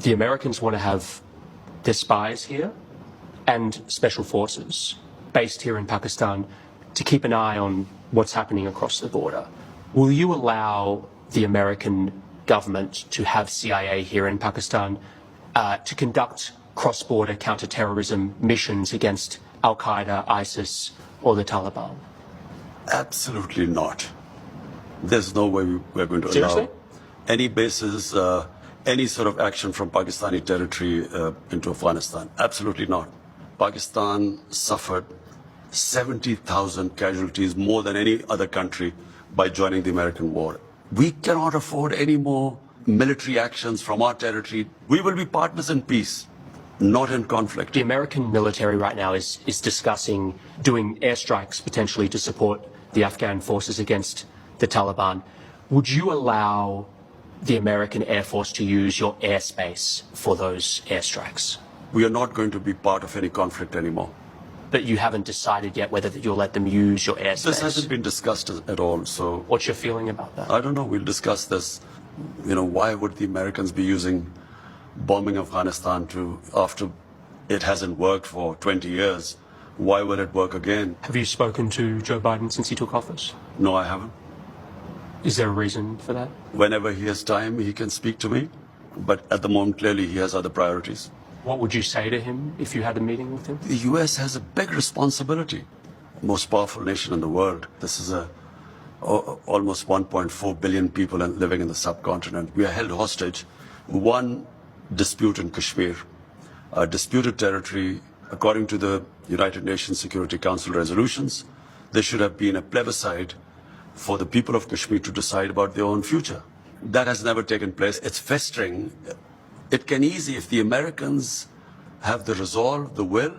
The Americans want to have their spies here and special forces based here in Pakistan to keep an eye on what's happening across the border. Will you allow the American government to have CIA here in Pakistan to conduct cross-border counter-terrorism missions against Al-Qaeda, ISIS, or the Taliban? Absolutely not. There's no way we're going to Seriously? allow any bases, any sort of action from Pakistani territory into Afghanistan. Absolutely not. Pakistan suffered 70,000 casualties, more than any other country, by joining the American war. We cannot afford any more military actions from our territory. We will be partners in peace, not in conflict. The American military right now is discussing doing airstrikes potentially to support the Afghan forces against the Taliban. Would you allow the American Air Force to use your airspace for those airstrikes? We are not going to be part of any conflict anymore. But you haven't decided yet whether you'll let them use your airspace. This hasn't been discussed at all, so... What's your feeling about that? I don't know. We'll discuss this. You know, why would the Americans be using bombing Afghanistan after it hasn't worked for 20 years? Why will it work again? Have you spoken to Joe Biden since he took office? No, I haven't. Is there a reason for that? Whenever he has time, he can speak to me. But at the moment, clearly, he has other priorities. What would you say to him if you had a meeting with him? The US has a big responsibility. Most powerful nation in the world. This is almost 1.4 billion people living in the subcontinent. We are held hostage. One dispute in Kashmir, a disputed territory, according to the United Nations Security Council resolutions, there should have been a plebiscite for the people of Kashmir to decide about their own future. That has never taken place. It's festering. It can easily, if the Americans have the resolve, the will,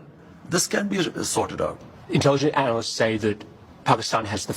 this can be sorted out. Intelligence analysts say that Pakistan has the